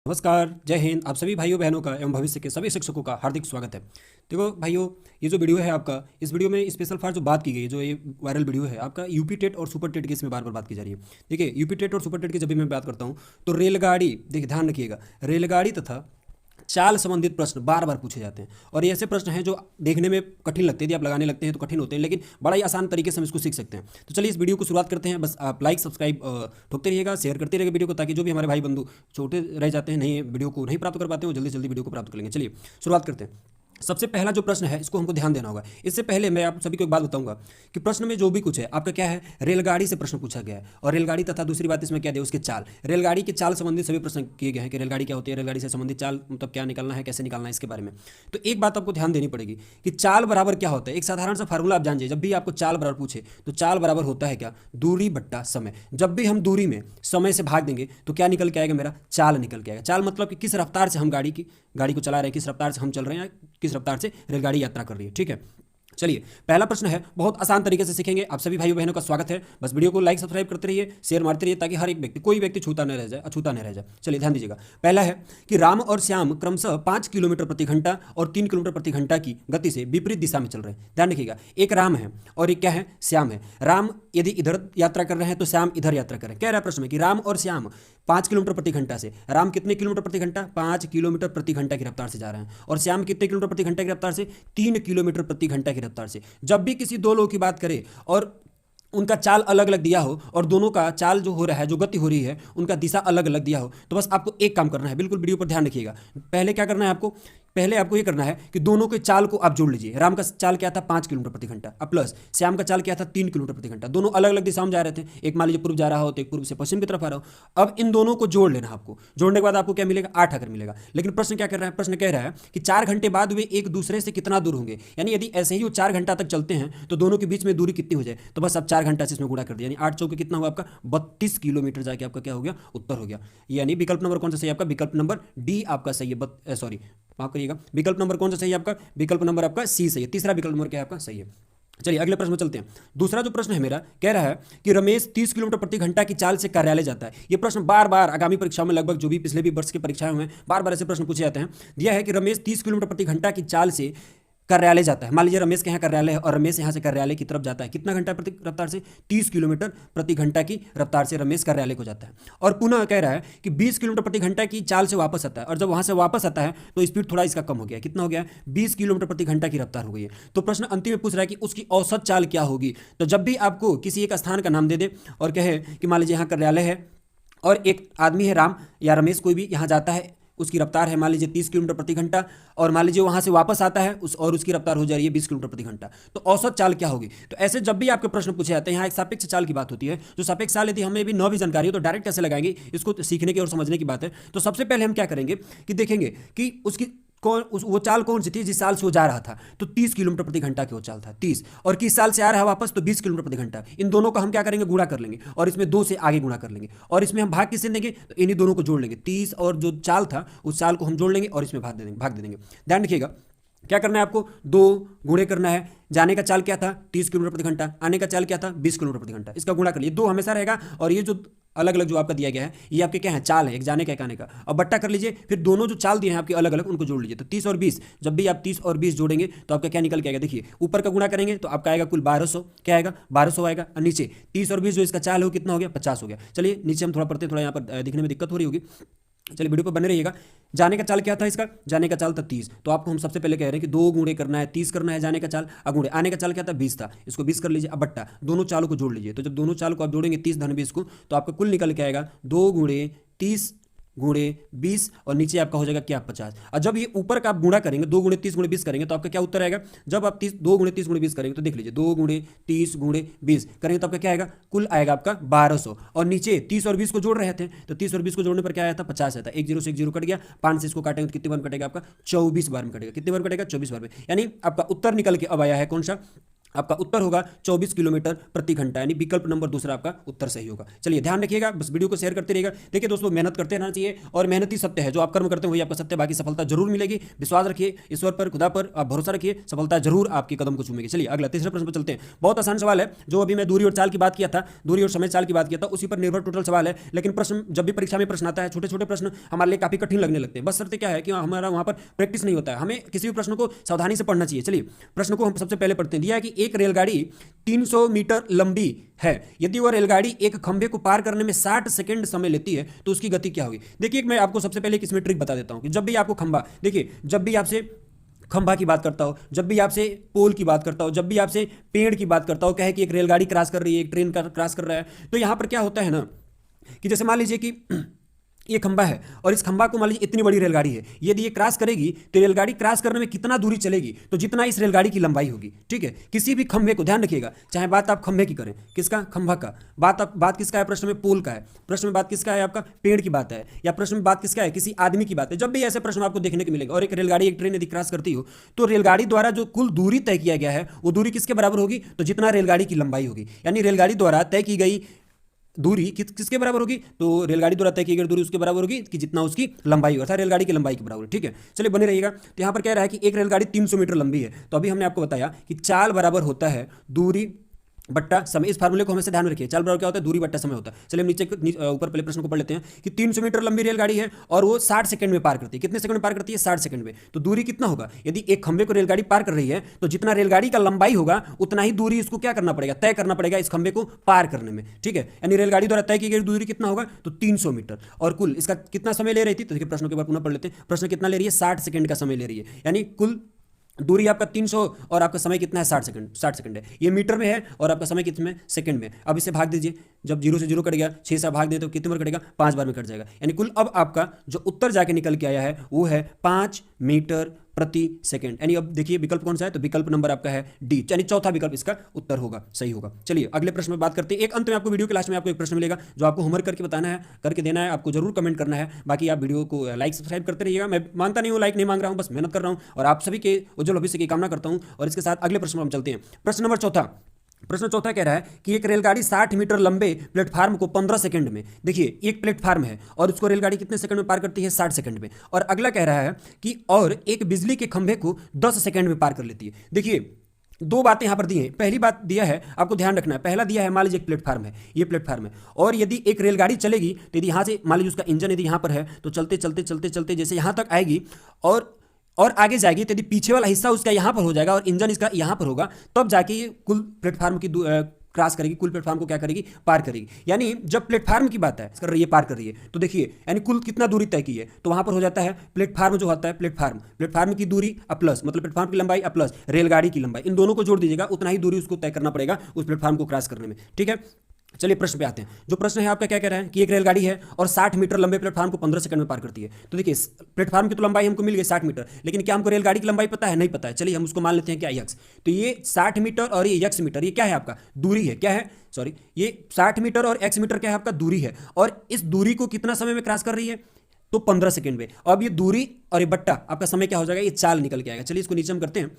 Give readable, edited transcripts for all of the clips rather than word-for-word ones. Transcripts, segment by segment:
नमस्कार, जय हिंद। आप सभी भाइयों बहनों का एवं भविष्य के सभी शिक्षकों का हार्दिक स्वागत है। देखो भाइयों, ये जो वीडियो है आपका, इस वीडियो में स्पेशल फॉर जो बात की गई है, जो ये वायरल वीडियो है आपका, यूपी टेट और सुपर टेट की इसमें बार बार बात की जा रही है। देखिए, यूपी टेट और सुपर टेट की जब भी मैं बात करता हूँ तो रेलगाड़ी, देखिए ध्यान रखिएगा, रेलगाड़ी तथा चाल संबंधित प्रश्न बार बार पूछे जाते हैं। और ये ऐसे प्रश्न हैं जो देखने में कठिन लगते हैं, यदि आप लगाने लगते हैं तो कठिन होते हैं, लेकिन बड़ा ही आसान तरीके से हम इसको सीख सकते हैं। तो चलिए इस वीडियो को शुरुआत करते हैं। बस आप लाइक सब्सक्राइब ठोकते रहिएगा, शेयर करते रहिएगा वीडियो को, ताकि जो भी हमारे भाई बंधु छोटे रह जाते हैं, नहीं वीडियो को नहीं प्राप्त कर पाते हैं, वो जल्दी से जल्दी वीडियो को प्राप्त कर लेंगे। चलिए शुरुआत करते हैं। सबसे पहला जो प्रश्न है, इसको हमको ध्यान देना होगा। इससे पहले मैं आप सभी को एक बात बताऊंगा कि प्रश्न में जो भी कुछ है आपका क्या है, रेलगाड़ी से प्रश्न पूछा गया है। और रेलगाड़ी तथा दूसरी बात इसमें क्या दिया, उसके चाल, रेलगाड़ी के चाल संबंधित सभी प्रश्न किए गए हैं कि रेलगाड़ी क्या होती है, रेलगाड़ी से संबंधित चाल मतलब क्या निकलना है, कैसे निकालना है, इसके बारे में। तो एक बात आपको ध्यान देनी पड़ेगी कि चाल बराबर क्या होता है। एक साधारण सा फार्मूला आप जान जाइए, जब भी आपको चाल बराबर पूछे तो चाल बराबर होता है क्या, दूरी बट्टा समय। जब भी हम दूरी में समय से भाग देंगे तो क्या निकल के आएगा, मेरा चाल निकल के आएगा। चाल मतलब कि किस रफ्तार से हम गाड़ी को चला रहे हैं, किस रफ्तार से हम चल रहे हैं, किस रफ्तार से रेलगाड़ी यात्रा कर रही है। ठीक है, चलिए पहला प्रश्न है, बहुत आसान तरीके से सीखेंगे। आप सभी भाइयों बहनों का स्वागत है। बस वीडियो को लाइक सब्सक्राइब करते रहिए, शेयर मारते रहिए, ताकि हर एक व्यक्ति, कोई व्यक्ति छूता न रह जाए, अछूता न रह जाए। चलिए ध्यान दीजिएगा। पहला है कि राम और श्याम क्रमशः 5 किलोमीटर प्रति घंटा और 3 किलोमीटर प्रति घंटा की गति से विपरीत दिशा में चल रहे हैं। ध्यान रखिएगा, एक राम है और एक क्या है, श्याम है। राम यदि इधर यात्रा कर रहे हैं तो श्याम इधर यात्रा कर रहे हैं। कह रहा है प्रश्न में कि राम और श्याम 5 किलोमीटर प्रति घंटा से, राम कितने किलोमीटर प्रति घंटा, 5 किलोमीटर प्रति घंटा की रफ्तार से जा रहे हैं, और श्याम कितने किलोमीटर प्रति घंटा की रफ्तार से, 3 किलोमीटर प्रति घंटा की रफ्तार से। जब भी किसी दो लोगों की बात करें और उनका चाल अलग अलग दिया हो, और दोनों का चाल जो हो रहा है, जो गति हो रही है, उनका दिशा अलग अलग दिया हो, तो बस आपको एक काम करना है, बिल्कुल वीडियो पर ध्यान रखिएगा। पहले क्या करना है आपको, पहले आपको ये करना है कि दोनों के चाल को आप जोड़ लीजिए। राम का चाल क्या था, 5 किलोमीटर प्रति घंटा, अब प्लस श्याम का चाल क्या था, 3 किलोमीटर प्रति घंटा। दोनों अलग अलग दिशा में जा रहे थे, एक मान लीजिए पूर्व जा रहा हो तो एक पूर्व से पश्चिम की तरफ आ रहा हो। अब इन दोनों को जोड़ लेना आपको, जोड़ने के बाद आपको क्या मिलेगा, 8 आकर मिलेगा। लेकिन प्रश्न क्या कर रहा है, प्रश्न कह रहा है कि 4 घंटे बाद वे एक दूसरे से कितना दूर होंगे। यानी यदि ऐसे ही वो 4 घंटा तक चलते हैं तो दोनों के बीच में दूरी कितनी हो जाए, तो बस अब 4 घंटा से इसमें गुणा कर दिया, यानी 8 चौके कितना हुआ आपका, 32 किलोमीटर जाके आपका क्या हो गया, उत्तर हो गया। यानी विकल्प नंबर कौन सा सही है आपका, विकल्प नंबर डी आपका सही है। सॉरी, माफ करिएगा, विकल्प नंबर कौन सा सही है आपका, विकल्प नंबर आपका सी सही है। तीसरा विकल्प नंबर क्या है आपका, सही है। चलिए अगले प्रश्न में चलते हैं। दूसरा जो प्रश्न है मेरा, कह रहा है कि रमेश 30 किलोमीटर प्रति घंटा की चाल से कार्यालय जाता है। ये प्रश्न बार बार आगामी परीक्षाओं में, लगभग जो भी पिछले भी वर्ष की परीक्षाएं हुए हैं, बार बार ऐसे प्रश्न पूछे जाते हैं। दिया है कि रमेश 30 किलोमीटर प्रति घंटा की चाल से कार्यालय जाता है। मान लीजिए रमेश के यहाँ कार्यालय है और रमेश यहाँ से कार्यालय की तरफ जाता है, कितना घंटा प्रति रफ्तार से, 30 किलोमीटर प्रति घंटा की रफ्तार से रमेश कार्यालय को जाता है। और पुनः कह रहा है कि 20 किलोमीटर प्रति घंटा की चाल से वापस आता है, और जब वहाँ से वापस आता है तो स्पीड थोड़ा इसका कम हो गया, कितना हो गया, 20 किलोमीटर प्रति घंटा की रफ्तार हो गई है। तो प्रश्न अंतिम में पूछ रहा है कि उसकी औसत चाल क्या होगी। तो जब भी आपको किसी एक स्थान का नाम दे दे और कहे कि मान लीजिए यहाँ कार्यालय है और एक आदमी है राम या रमेश, कोई भी यहाँ जाता है, उसकी रफ्तार है मान लीजिए 30 किलोमीटर प्रति घंटा, और मान लीजिए वहाँ से वापस आता है और उसकी रफ्तार हो जा रही है 20 किलोमीटर प्रति घंटा, तो औसत चाल क्या होगी। तो ऐसे जब भी आपके प्रश्न पूछे जाते हैं, यहाँ एक सापेक्ष चाल की बात होती है। जो सापेक्ष चाल यदि हमें भी न भी जानकारी हो तो डायरेक्ट कैसे लगाएंगे, इसको सीखने की और समझने की बात है। तो सबसे पहले हम क्या करेंगे कि देखेंगे कि उसकी वो चाल कौन सी थी जिस साल से वो जा रहा था, तो 30 किलोमीटर प्रति घंटा की वो चाल था, 30, और किस साल से आ रहा है वापस, तो 20 किलोमीटर प्रति घंटा। इन दोनों का हम क्या करेंगे, गुणा कर लेंगे, और इसमें 2 से आगे गुणा कर लेंगे, और इसमें हम भाग किससे देंगे, तो इन्हीं दोनों को जोड़ लेंगे। 30 और जो चाल था उस चाल को हम जोड़ लेंगे और इसमें भाग दे देंगे। ध्यान रखिएगा, क्या करना है आपको, 2 गुणे करना है। जाने का चाल क्या था, 30 किलोमीटर प्रति घंटा, आने का चाल क्या था, 20 किलोमीटर प्रति घंटा। इसका गुणा कर लिए, 2 हमेशा रहेगा, और ये जो अलग अलग जो आपका दिया गया है ये आपके क्या है, चाल है, एक जाने का एक आने का। अब बट्टा कर लीजिए, फिर दोनों जो चाल दिए हैं आपके अलग अलग, उनको जोड़ लीजिए। तो 30 और 20, जब भी आप 30 और 20 जोड़ेंगे तो आपका क्या निकल के आएगा, देखिए ऊपर का गुणा करेंगे तो आपका आएगा कुल 1200, क्या आएगा, 1200 आएगा, और नीचे 30 और 20 जो इसका चाल हो कितना हो गया, 50 हो गया। चलिए नीचे हम थोड़ा पढ़ते हैं, थोड़ा यहाँ पर दिखने में दिक्कत हो रही होगी, चलिए वीडियो पर बने रहिएगा। जाने का चाल क्या था इसका, जाने का चाल था 30, तो आपको हम सबसे पहले कह रहे हैं कि 2 गुणे करना है, 30 करना है जाने का चाल, गुणे आने का चाल क्या था, 20 था, इसको 20 कर लीजिए। अब बट्टा, दोनों चालों को जोड़ लीजिए। तो जब दोनों चालों को आप जोड़ेंगे 30 धन 20 को, तो आपका कुल निकल के आएगा 2 गुणे 30 गुणे 20, और नीचे आपका हो जाएगा क्या, 50। और जब ये ऊपर का आप गुणा करेंगे, 2 गुणे 30 गुणे 20 करेंगे तो आपका क्या उत्तर आएगा, जब आप 2 गुणे 30 गुणे 20 करेंगे तो देख लीजिए 2 गुणे 30 गुणे 20 करेंगे तो आपका क्या आएगा, कुल आएगा आपका 1200, और नीचे 30 और 20 को जोड़ रहे थे, तो 30 और 20 को जोड़ने पर क्या आया था, 50 आया था। एक जीरो से एक जीरो कट गया, 5 से इसको काटेंगे तो कितनी बार कटेगा आपका, 24 बार में कटेगा। कितनी बार कटेगा, 24 बार में। यानी आपका उत्तर निकल के अब आया है कौन सा, आपका उत्तर होगा 24 किलोमीटर प्रति घंटा, यानी विकल्प नंबर दूसरा आपका उत्तर सही होगा। चलिए ध्यान रखिएगा, बस वीडियो को शेयर करते रहिएगा। देखिए दोस्तों, मेहनत करते रहना चाहिए और मेहनत ही सत्य है। जो आप कर्म करते हैं वही आपका सत्य, बाकी सफलता जरूर मिलेगी। विश्वास रखिए ईश्वर पर, खुदा पर आप भरोसा रखिए, सफलता जरूर आपके कदम को चूमेगी। चलिए अगला तीसरे प्रश्न पर चलते हैं। बहुत आसान सवाल है, जो अभी मैं दूरी और चाल की बात किया था, दूरी और समय चाल की बात किया था, उसी पर निर्भर टोटल सवाल है। लेकिन प्रश्न जब भी परीक्षा में प्रश्न आता है, छोटे छोटे प्रश्न हमारे लिए काफी कठिन लगने लगते हैं। बस शर्त क्या है कि हमारा वहां पर प्रैक्टिस नहीं होता है। हमें किसी भी प्रश्न को सावधानी से पढ़ना चाहिए। चलिए प्रश्न को हम सबसे पहले पढ़ते हैं। दिया है कि एक रेलगाड़ी 300 मीटर लंबी है, यदि वह रेलगाड़ी एक खंभे को पार करने में 60 सेकंड समय लेती है तो उसकी गति क्या होगी। देखिए मैं आपको सबसे पहले इसमें ट्रिक बता देता हूं कि जब भी आपको खंभा, देखिए जब भी आपसे खंभा की बात करता हो, जब भी आपसे पोल की बात करता हो, जब भी आपसे पेड़ की बात करता हो, कहे कि एक रेलगाड़ी क्रॉस कर रही है, एक ट्रेन क्रॉस कर रहा है, तो यहां पर क्या होता है ना कि जैसे मान लीजिए कि ये खंभा है और इस खंभा को मान लीजिए इतनी बड़ी रेलगाड़ी है, यदि ये क्रॉस करेगी तो रेलगाड़ी क्रॉस करने में कितना दूरी चलेगी, तो जितना इस रेलगाड़ी की लंबाई होगी। ठीक है, किसी भी खंभे को ध्यान रखिएगा, चाहे बात आप खंभे की करें, किसका, खंभा का, बात किसका है, प्रश्न में पोल का है, प्रश्न में बात किसका है, आपका पेड़ की बात है, या प्रश्न में बात किसका है, किसी आदमी की बात है। जब भी ऐसे प्रश्न आपको देखने को मिलेगा और एक रेलगाड़ी एक ट्रेन यदि क्रॉस करती हो, तो रेलगाड़ी द्वारा जो कुल दूरी तय किया गया है वो दूरी किसके बराबर होगी, तो जितना रेलगाड़ी की लंबाई होगी। यानी रेलगाड़ी द्वारा तय की गई दूरी किसके बराबर होगी, तो रेलगाड़ी द्वारा तय की गई दूरी उसके बराबर होगी कि जितना उसकी लंबाई हो, अर्थात रेलगाड़ी की लंबाई के बराबर। ठीक है, चलिए बने रहिएगा। तो यहाँ पर कह रहा है कि एक रेलगाड़ी 300 मीटर लंबी है, तो अभी हमने आपको बताया कि चाल बराबर होता है दूरी बट्टा समय। इस फार्मूले को हमेशा ध्यान रखिए, चाल बराबर क्या होता है, दूरी बट्टा समय होता है। चलिए हम ऊपर पहले प्रश्न को पढ़ लेते हैं कि 300 मीटर लंबी रेलगाड़ी है और वो 60 सेकंड में पार करती है। कितने सेकंड में पार करती है, 60 सेकंड में। तो दूरी कितना होगा, यदि एक खंभे को रेलगाड़ी पार कर रही है तो जितना रेलगाड़ी का लंबाई होगा उतना ही दूरी इसको क्या करना पड़ेगा, तय करना पड़ेगा इस खंभे को पार करने में। ठीक है, यानी रेलगाड़ी द्वारा तय की गई दूरी कितना होगा, तो 300 मीटर, और कुल इसका कितना समय ले रही थी, तो देखिए प्रश्न के बाद पुनः पढ़ लेते हैं। प्रश्न कितना ले रही है, 60 सेकंड का समय ले रही है, यानी कुल दूरी आपका 300 और आपका समय कितना है, 60 सेकंड। 60 सेकंड है, ये मीटर में है और आपका समय कितने में, सेकंड में। अब इसे भाग दीजिए, जब 0 से 0 कट गया, 6 से भाग दे तो कितने बार कटेगा, 5 बार में कट जाएगा। यानी कुल अब आपका जो उत्तर जाके निकल के आया है वो है 5 मीटर प्रति सेकंड। यानी अब देखिए विकल्प कौन सा है, तो विकल्प नंबर आपका है डी, यानी चौथा विकल्प इसका उत्तर होगा, सही होगा। चलिए अगले प्रश्न में बात करते हैं। एक अंत में आपको वीडियो के लास्ट में आपको एक प्रश्न मिलेगा जो आपको होमवर्क करके बताना है, करके देना है, आपको जरूर कमेंट करना है। बाकी आप वीडियो को लाइक सब्सक्राइब करते रहिएगा। मैं मानता नहीं हूँ, लाइक नहीं मांग रहा हूँ, बस मेहनत कर रहा हूँ और आप सभी के उज्जवल भविष्य की कामना करता हूँ। और इसके साथ अगले प्रश्न में हम चलते हैं। प्रश्न नंबर चौथा, प्रश्न चौथा कह रहा है कि एक रेलगाड़ी 60 मीटर लंबे प्लेटफार्म को 15 सेकंड में, देखिए एक प्लेटफार्म है और उसको रेलगाड़ी कितने सेकंड में पार करती है, 60 सेकंड में। और अगला कह रहा है कि और एक बिजली के खंभे को 10 सेकंड में पार कर लेती है। देखिए दो बातें यहां पर दी हैं। पहली बात दिया है, आपको ध्यान रखना है, पहला दिया है मान लीजिए एक प्लेटफार्म है, ये प्लेटफार्म है, और यदि एक रेलगाड़ी चलेगी तो यदि यहां से मान लीजिए उसका इंजन यदि यहां पर है तो चलते चलते चलते चलते जैसे यहां तक आएगी और आगे जाएगी तो यदि पीछे वाला हिस्सा उसका यहां पर हो जाएगा और इंजन इसका यहां पर होगा, तब जाके ये कुल प्लेटफार्म की क्रॉस करेगी, कुल प्लेटफार्म को क्या करेगी, पार करेगी। यानी जब प्लेटफार्म की बात है कर रही है, पार कर रही है, तो देखिए यानी कुल कितना दूरी तय की है, तो वहां पर हो जाता है प्लेटफार्म जो होता है, प्लेटफार्म की दूरी प्लस मतलब प्लेटफार्म की लंबाई प्लस रेलगाड़ी की लंबाई, इन दोनों को जोड़ दीजिएगा, उतना ही दूरी उसको तय करना पड़ेगा उस प्लेटफार्म को क्रॉस करने में। ठीक है, चलिए प्रश्न पे आते हैं। जो प्रश्न है आपका क्या कह रहा है कि एक रेलगाड़ी है और 60 मीटर लंबे प्लेटफार्म को 15 सेकंड में पार करती है। तो देखिए प्लेटफार्म की तो लंबाई हमको मिल गई 60 मीटर, लेकिन क्या हमको रेलगाड़ी की लंबाई पता है, नहीं पता है। चलिए हम उसको मान लेते हैं क्या, यक्स। तो ये 60 मीटर और ये यक्स मीटर, ये क्या है आपका, दूरी है, क्या है, सॉरी ये 60 मीटर और एक्स मीटर क्या है आपका, दूरी है। और इस दूरी को कितना समय में क्रॉस कर रही है, तो 15 सेकंड में। अब ये दूरी और ये बट्टा आपका समय क्या हो जाएगा, ये चाल निकल के आएगा। चलिए इसको नीचे हम करते हैं,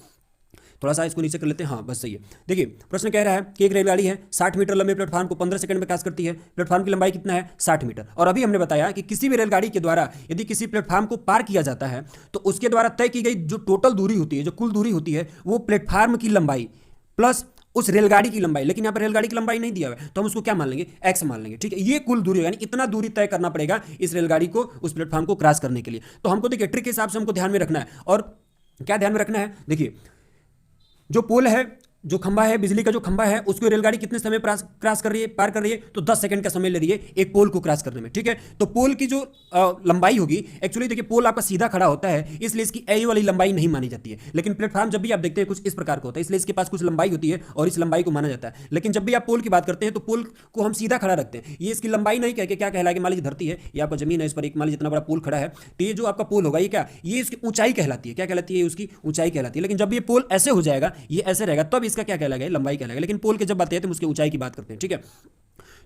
थोड़ा सा इसको नीचे कर लेते हैं, हाँ बस सही है। देखिए प्रश्न कह रहा है कि एक रेलगाड़ी है 60 मीटर लंबे प्लेटफार्म को 15 सेकंड में क्रॉस करती है, प्लेटफार्म की लंबाई कितना है, 60 मीटर। और अभी हमने बताया कि किसी भी रेलगाड़ी के द्वारा यदि किसी प्लेटफार्म को पार किया जाता है तो उसके द्वारा तय की गई जो टोटल दूरी होती है, जो कुल दूरी होती है, वो प्लेटफार्म की लंबाई प्लस उस रेलगाड़ी की लंबाई, लेकिन यहाँ पर रेलगाड़ी की लंबाई नहीं दिया हुआ है तो हम उसको क्या मान लेंगे, एक्स मान लेंगे। ठीक है, ये कुल दूरी, यानी इतना दूरी तय करना पड़ेगा इस रेलगाड़ी को उस प्लेटफार्म को क्रॉस करने के लिए। तो हमको देखिए ट्रिक के हिसाब से हमको ध्यान में रखना है। और क्या ध्यान में रखना है, देखिए जो पोल है, जो खंभा है, बिजली का जो खंभा है, उसको रेलगाड़ी कितने समय क्रॉस कर रही है, पार कर रही है, तो 10 सेकंड का समय ले रही है एक पोल को क्रॉस करने में। ठीक है, तो पोल की जो लंबाई होगी, एक्चुअली देखिए पोल आपका सीधा खड़ा होता है इसलिए इसकी ए वाली लंबाई नहीं मानी जाती है, लेकिन प्लेटफॉर्म जब भी आप देखते हैं कुछ इस प्रकार का होता है, इसलिए इसके पास कुछ लंबाई होती है और इस लंबाई को माना जाता है। लेकिन जब भी आप पोल की बात करते हैं तो पोल को हम सीधा खड़ा रखते हैं, ये इसकी लंबाई नहीं कह के क्या कहलाएगी, मान लीजिए धरती है, ये आपका जमीन है, इस पर एक मान लीजिए इतना बड़ा पोल खड़ा है, तो ये जो आपका पोल होगा ये क्या, ये इसकी ऊंचाई कहलाती है, क्या कहलाती है, उसकी ऊंचाई कहलाती है। लेकिन जब ये पोल ऐसे हो जाएगा, ये ऐसे रहेगा, तब इसका क्या कहलाएगा, लंबाई कहलाएगा। लेकिन पोल के जब बात आती है तो उसकी ऊंचाई की बात करते हैं। ठीक है,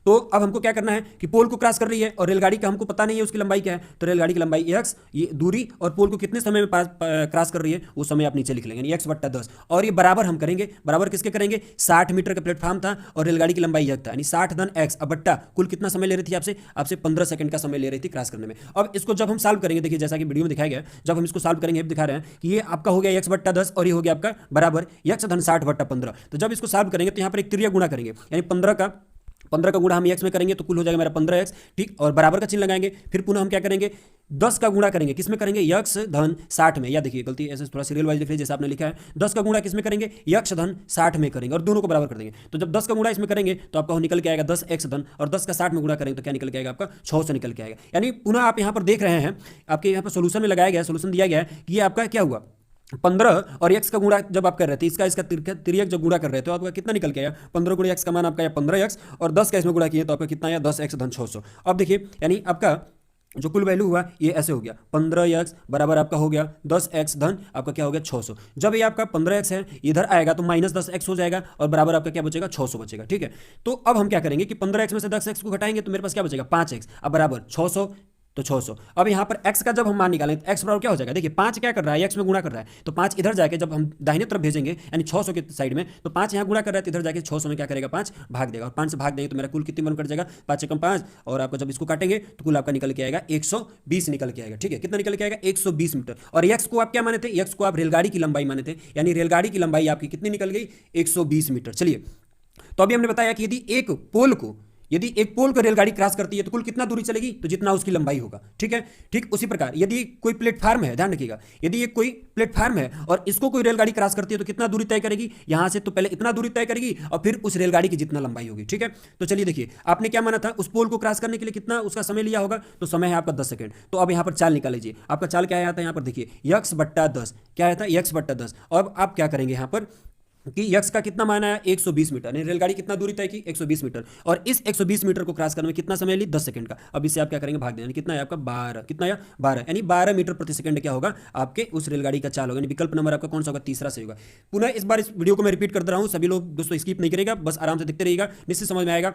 तो अब हमको क्या करना है कि पोल को क्रॉस कर रही है और रेलगाड़ी का हमको पता नहीं है उसकी लंबाई क्या है, तो रेलगाड़ी की लंबाई x, ये दूरी और पोल को कितने समय में क्रॉस कर रही है वो समय आप नीचे लिख लेंगे, x/10। और ये बराबर हम करेंगे, बराबर किसके करेंगे, 60 मीटर का प्लेटफॉर्म था और रेलगाड़ी की लंबाई यह था, यानी 60 धन x अब बट्टा कुल कितना समय ले रही थी आपसे 15 सेकंड का समय ले रही थी क्रॉस करने में। अब इसको जब हम सॉल्व करेंगे, देखिए जैसा कि वीडियो में दिखाया गया, जब हम इसको सॉल्व करेंगे दिखा रहे हैं कि ये आपका हो गया x/10 और ये हो गया आपका बराबर x धन 60/15। तो जब इसको सॉल्व करेंगे तो यहाँ पर एक त्रिया गुणा करेंगे, यानी 15 का गुणा हम x में करेंगे तो कुल हो जाएगा मेरा 15x, ठीक, और बराबर का चिन्ह लगाएंगे। फिर पुनः हम क्या करेंगे, 10 का गुणा करेंगे, किस में करेंगे, x धन 60 में, या देखिए गलती ऐसे थोड़ा सीरियल वाइज लिख लीजिए जैसे आपने लिखा है, 10 का गुणा किस में करेंगे, x धन 60 में करेंगे और दोनों को बराबर कर देंगे। तो जब 10 का गुणा इसमें करेंगे तो आपका निकल के आएगा 10x धन, और 10 का 60 में गुणा करेंगे तो क्या निकल के आएगा आपका 600 निकल के आएगा। यानी पुनः आप यहाँ पर देख रहे हैं, आपके यहाँ पर सोल्यूशन में लगाया गया, सोल्यूशन दिया गया है कि ये आपका क्या हुआ, 15 और x का गुणा जब आप कर रहे थे, इसका तिर्यक जब गुणा कर रहे थे तो आपका कितना निकल के आया, 15 गुणा x का मान आपका 15x और 10 का इसमें गुणा किया तो आपका कितना आया 10x धन 600। अब देखिए यानी आपका जो कुल वैल्यू हुआ ये ऐसे हो गया, 15x बराबर आपका हो गया 10x धन आपका क्या हो गया 600। जब ये आपका 15x है इधर आएगा तो माइनस 10x हो जाएगा और बराबर आपका क्या बचेगा 600 बचेगा, ठीक है। तो अब हम क्या करेंगे कि 15x में से 10x को घटाएंगे तो मेरे पास क्या बचेगा 5x, अब बराबर 600 तो 600। अब यहाँ पर x का जब हम मान निकालें तो x बराबर क्या हो जाएगा, देखिए 5 क्या कर रहा है, x में गुणा कर रहा है, तो 5 इधर जाके जब हम दाहिने तरफ भेजेंगे यानी 600 के साइड में, तो 5 यहाँ गुणा कर रहा है तो इधर जाके 600 में क्या करेगा 5 भाग देगा, और 5 से भाग देंगे तो मेरा कुल कितनी बन कट जाएगा 5 से कम 5, और आपका जब इसको काटेंगे तो कुल आपका निकल के आएगा 120 निकल के आएगा, ठीक है। कितना निकल के आएगा 120 मीटर। और x को आप क्या माने थे, x को आप रेलगाड़ी की लंबाई माने थे, यानी रेलगाड़ी की लंबाई आपकी कितनी निकल गई 120 मीटर। चलिए तो अभी हमने बताया कि यदि एक पोल को रेलगाड़ी क्रॉस करती है तो कुल कितना दूरी चलेगी, तो जितना उसकी लंबाई होगा, ठीक है। ठीक उसी प्रकार यदि कोई प्लेटफार्म है, ध्यान रखिएगा, यदि ये कोई प्लेटफार्म है और इसको कोई रेलगाड़ी क्रॉस करती है तो कितना दूरी तय करेगी, यहां से तो पहले इतना दूरी तय करेगी और फिर उस रेलगाड़ी की जितना लंबाई होगी, ठीक है। तो चलिए देखिए आपने क्या माना था, उस पोल को क्रॉस करने के लिए कितना उसका समय लिया होगा, तो समय है आपका 10 सेकंड। तो अब यहाँ पर चाल निकाल लीजिए, आपका चाल क्या आता है, यहाँ पर देखिए x/10 क्या आता है x/10। अब आप क्या करेंगे यहाँ पर कि x का कितना मान आया 120 मीटर, यानी रेलगाड़ी कितना दूरी तय की 120 मीटर, और इस 120 मीटर को क्रॉस करने में कितना समय ली 10 सेकंड का। अब इससे आप क्या करेंगे भाग देंगे, यानी कितना है आपका 12, कितना है 12, यानी 12 मीटर प्रति सेकंड क्या होगा आपके उस रेलगाड़ी का चाल होगा, यानी विकल्प नंबर आपका कौन सा होगा, तीसरा सही होगा। पुनः इस बार इस वीडियो को मैं रिपीट कर रहा हूँ, सभी लोग दोस्तों स्किप नहीं करेगा, बस आराम से देखते रहिएगा, निश्चित समझ में आएगा।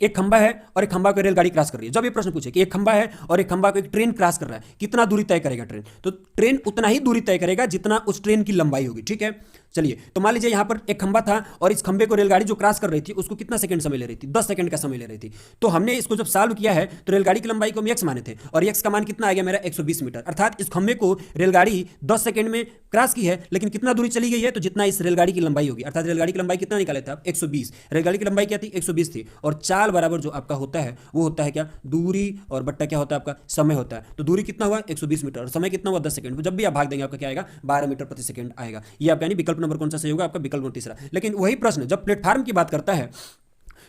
एक खंबा है और एक खंबा को रेलगाड़ी क्रॉस कर रही है। जब ये प्रश्न पूछे कि एक खंबा है और एक खंबा को एक ट्रेन क्रॉस कर रहा है, कितना दूरी तय करेगा ट्रेन, तो ट्रेन उतना ही दूरी तय करेगा जितना उस ट्रेन की लंबाई होगी, ठीक है। चलिए तो मान लीजिए यहाँ पर एक खंबा था और इस खंबे को रेलगाड़ी जो क्रॉस कर रही थी उसको कितना सेकंड समय ले रही थी, 10 सेकंड का समय ले रही थी। तो हमने इसको जब सॉल्व किया है तो रेलगाड़ी की लंबाई को हम x माने थे और x का मान कितना आ गया मेरा 120 मीटर, अर्थात इस खंबे को रेलगाड़ी 10 सेकंड में क्रॉस की है, लेकिन कितना दूरी चली गई है, तो जितना इस रेलगाड़ी की लंबाई होगी, अर्थात रेलगाड़ी की लंबाई कितना निकाले थे आप 120, रेलगाड़ी की लंबाई क्या थी 120 थी, और चाल बराबर जो आपका होता है वो होता है क्या, दूरी और बट्टा क्या होता है आपका समय होता है। तो दूरी कितना हुआ 120 मीटर और समय कितना हुआ 10 सेकंड, जब भी आप भाग देंगे आपका क्या आएगा 12 मीटर प्रति सेकंड आएगा। ये आपका यानी विकल्प नंबर कौन सा सही होगा, आपका विकल्प नंबर तीसरा। लेकिन वही प्रश्न जब प्लेटफार्म की बात करता है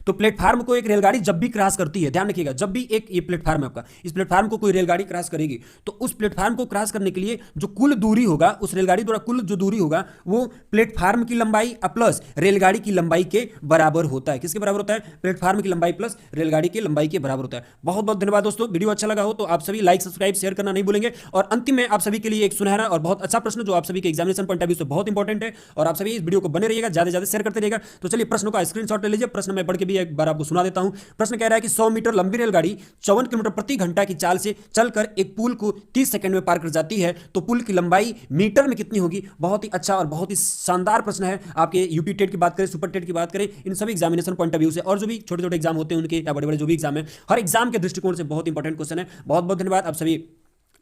तो प्लेटफार्म को एक रेलगाड़ी जब भी क्रॉस करती है, ध्यान रखिएगा, जब भी एक ये प्लेटफार्म है आपका, इस प्लेटफार्म को कोई रेलगाड़ी क्रॉस करेगी तो उस प्लेटफार्म को क्रॉस करने के लिए जो कुल दूरी होगा, उस रेलगाड़ी द्वारा कुल जो दूरी होगा वो प्लेटफार्म की लंबाई प्लस रेलगाड़ी की लंबाई के बराबर होता है। किसके बराबर होता है, प्लेटफार्म की लंबाई प्लस रेलगाड़ी की लंबाई के बराबर होता है। बहुत बहुत धन्यवाद दोस्तों, वीडियो अच्छा लगा हो तो आप सभी लाइक सब्सक्राइब शेयर करना नहीं भूलेंगे। और अंतिम में आप सभी के लिए एक सुनहरा और बहुत अच्छा प्रश्न जो आप सभी के एग्जामिनेशन पॉइंट ऑफ व्यू से बहुत इंपॉर्टेंट है, और आप सभी इस वीडियो को बने रहिएगा, ज्यादा से ज्यादा शेयर करते रहिएगा। तो चलिए प्रश्न का स्क्रीनशॉट ले लीजिए, प्रश्न मैं पढ़ के भी एक बार आपको सुना देता हूं। प्रश्न कह रहा है कि 100 मीटर लंबी रेलगाड़ी 54 किलोमीटर प्रति घंटा की चाल से चलकर एक पुल को 30 सेकंड में पार कर जाती है, तो पुल की लंबाई मीटर में कितनी होगी। बहुत ही अच्छा और बहुत ही शानदार प्रश्न है। आपके यूपी टेट की बात करें, सुपर टेट की बात करें, इन सभी एग्जामिनेशन पॉइंट ऑफ व्यू से और जो भी छोटे छोटे एग्जाम होते हैं उनके या बड़े बड़े जो भी एग्जाम है, हर एग्जाम के दृष्टिकोण से बहुत इंपॉर्टेंट क्वेश्चन है। बहुत बहुत धन्यवाद। आप सभी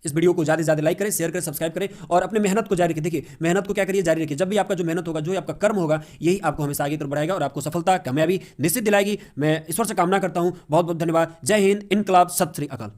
इस वीडियो को ज़्यादा से ज़्यादा लाइक करें, शेयर करें, सब्सक्राइब करें और अपने मेहनत को जारी रखें। देखिए मेहनत को क्या करिए, जारी रखिए। जब भी आपका जो मेहनत होगा, जो आपका कर्म होगा, यही आपको हमेशा आगे तरफ बढ़ाएगा और आपको सफलता कामयाबी निश्चित दिलाएगी। मैं ईश्वर से कामना करता हूं। बहुत बहुत धन्यवाद। जय हिंद, इनकलाब, सत श्री अकाल।